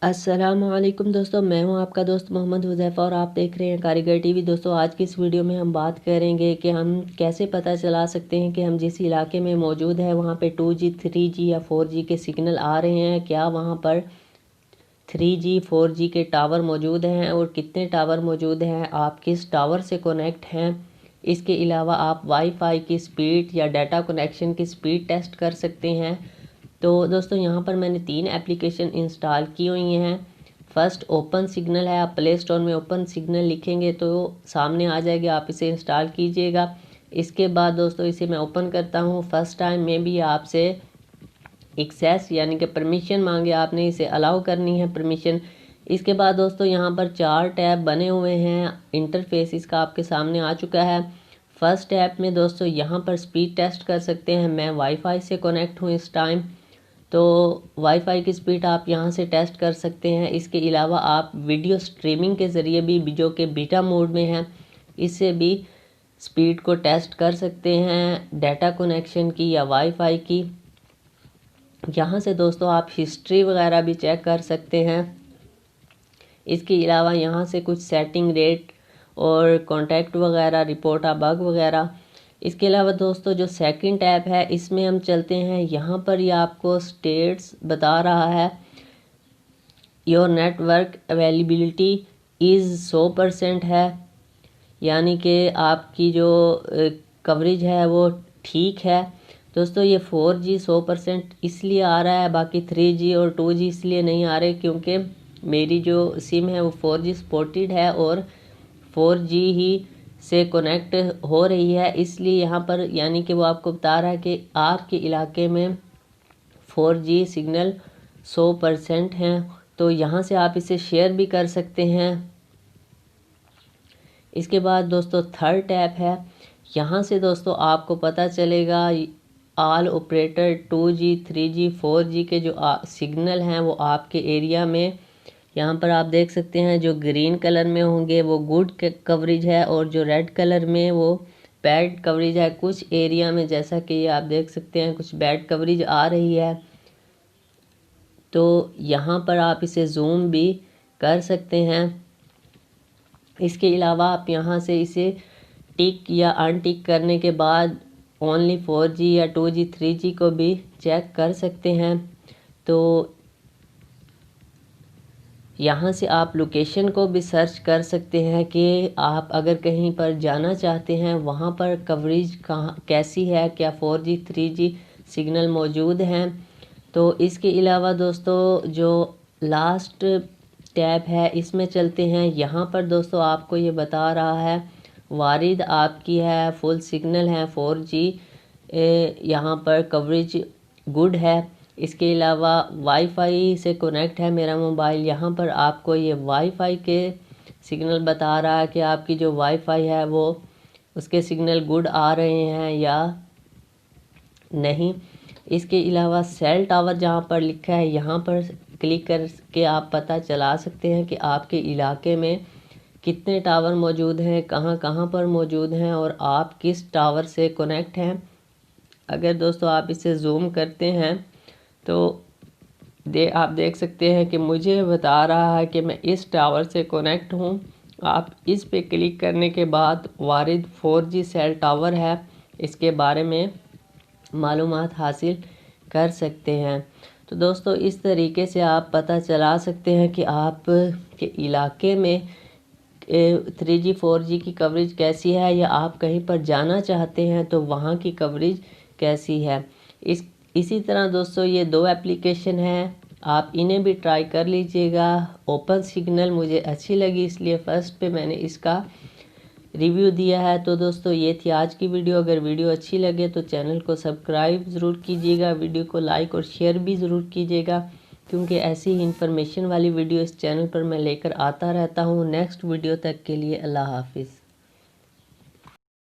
अस्सलामुअलैकुम दोस्तों, मैं हूं आपका दोस्त मोहम्मद हुज़ैफ़ा और आप देख रहे हैं कारीगर टीवी। दोस्तों, आज की इस वीडियो में हम बात करेंगे कि हम कैसे पता चला सकते हैं कि हम जिस इलाके में मौजूद हैं वहां पे 2G, 3G या 4G के सिग्नल आ रहे हैं। क्या वहां पर 3G, 4G के टावर मौजूद हैं और कितने टावर मौजूद हैं, आप किस टावर से कनेक्ट हैं। इसके अलावा आप वाईफाई की स्पीड या डाटा कनेक्शन की स्पीड टेस्ट कर सकते हैं। तो दोस्तों, यहाँ पर मैंने 3 एप्लीकेशन इंस्टॉल की हुई हैं। फर्स्ट ओपन सिग्नल है। आप प्ले स्टोर में ओपन सिग्नल लिखेंगे तो सामने आ जाएगी, आप इसे इंस्टॉल कीजिएगा। इसके बाद दोस्तों इसे मैं ओपन करता हूँ। फर्स्ट टाइम में भी आपसे एक्सेस यानी कि परमिशन मांगे, आपने इसे अलाउ करनी है परमिशन। इसके बाद दोस्तों यहाँ पर 4 टैब बने हुए हैं। इंटरफेस इसका आपके सामने आ चुका है। फर्स्ट टैब में दोस्तों यहाँ पर स्पीड टेस्ट कर सकते हैं। मैं वाईफाई से कनेक्ट हूँ इस टाइम, तो वाईफाई की स्पीड आप यहाँ से टेस्ट कर सकते हैं। इसके अलावा आप वीडियो स्ट्रीमिंग के ज़रिए भी, जो कि बीटा मोड में है, इससे भी स्पीड को टेस्ट कर सकते हैं, डाटा कनेक्शन की या वाईफाई की। यहाँ से दोस्तों आप हिस्ट्री वगैरह भी चेक कर सकते हैं। इसके अलावा यहाँ से कुछ सेटिंग, रेट और कॉन्टैक्ट वगैरह, रिपोर्ट आ बग वगैरह। इसके अलावा दोस्तों जो सेकंड टैब है इसमें हम चलते हैं। यहाँ पर ये आपको स्टेट्स बता रहा है, योर नेटवर्क अवेलेबिलिटी इज़ 100% है, यानी कि आपकी जो कवरेज है वो ठीक है। दोस्तों ये 4G 100% इसलिए आ रहा है, बाकी 3G और 2G इसलिए नहीं आ रहे क्योंकि मेरी जो सिम है वो 4G सपोर्टेड है और 4G ही से कनेक्ट हो रही है। इसलिए यहाँ पर यानी कि वो आपको बता रहा है कि आपके इलाके में 4G सिग्नल 100% हैं। तो यहाँ से आप इसे शेयर भी कर सकते हैं। इसके बाद दोस्तों थर्ड टैब है। यहाँ से दोस्तों आपको पता चलेगा all operator 2G, 3G, 4G के जो सिग्नल हैं वो आपके एरिया में, यहाँ पर आप देख सकते हैं, जो ग्रीन कलर में होंगे वो गुड कवरेज है और जो रेड कलर में वो बैड कवरेज है। कुछ एरिया में जैसा कि ये आप देख सकते हैं कुछ बैड कवरेज आ रही है, तो यहाँ पर आप इसे जूम भी कर सकते हैं। इसके अलावा आप यहाँ से इसे टिक या अनटिक करने के बाद ओनली 4G या 2G, 3G को भी चेक कर सकते हैं। तो यहाँ से आप लोकेशन को भी सर्च कर सकते हैं कि आप अगर कहीं पर जाना चाहते हैं वहाँ पर कवरेज कहाँ कैसी है, क्या 4G, 3G सिग्नल मौजूद हैं। तो इसके अलावा दोस्तों जो लास्ट टैब है इसमें चलते हैं। यहाँ पर दोस्तों आपको ये बता रहा है वारिद आपकी है, फुल सिग्नल है, 4G यहाँ पर कवरेज गुड है। इसके अलावा वाईफाई से कनेक्ट है मेरा मोबाइल। यहाँ पर आपको ये वाईफाई के सिग्नल बता रहा है कि आपकी जो वाईफाई है वो उसके सिग्नल गुड आ रहे हैं या नहीं। इसके अलावा सेल टावर जहाँ पर लिखा है यहाँ पर क्लिक करके आप पता चला सकते हैं कि आपके इलाके में कितने टावर मौजूद हैं, कहाँ कहाँ पर मौजूद हैं और आप किस टावर से कनेक्ट हैं। अगर दोस्तों आप इसे जूम करते हैं तो आप देख सकते हैं कि मुझे बता रहा है कि मैं इस टावर से कनेक्ट हूँ। आप इस पे क्लिक करने के बाद वारिद 4G सेल टावर है, इसके बारे में मालूमात हासिल कर सकते हैं। तो दोस्तों इस तरीके से आप पता चला सकते हैं कि आप के इलाके में 3G, 4G की कवरेज कैसी है, या आप कहीं पर जाना चाहते हैं तो वहाँ की कवरेज कैसी है। इसी तरह दोस्तों ये 2 एप्लीकेशन हैं, आप इन्हें भी ट्राई कर लीजिएगा। ओपन सिग्नल मुझे अच्छी लगी इसलिए फ़र्स्ट पे मैंने इसका रिव्यू दिया है। तो दोस्तों ये थी आज की वीडियो। अगर वीडियो अच्छी लगे तो चैनल को सब्सक्राइब ज़रूर कीजिएगा, वीडियो को लाइक और शेयर भी ज़रूर कीजिएगा, क्योंकि ऐसी ही इन्फॉर्मेशन वाली वीडियो इस चैनल पर मैं लेकर आता रहता हूँ। नेक्स्ट वीडियो तक के लिए अल्लाह हाफिज़।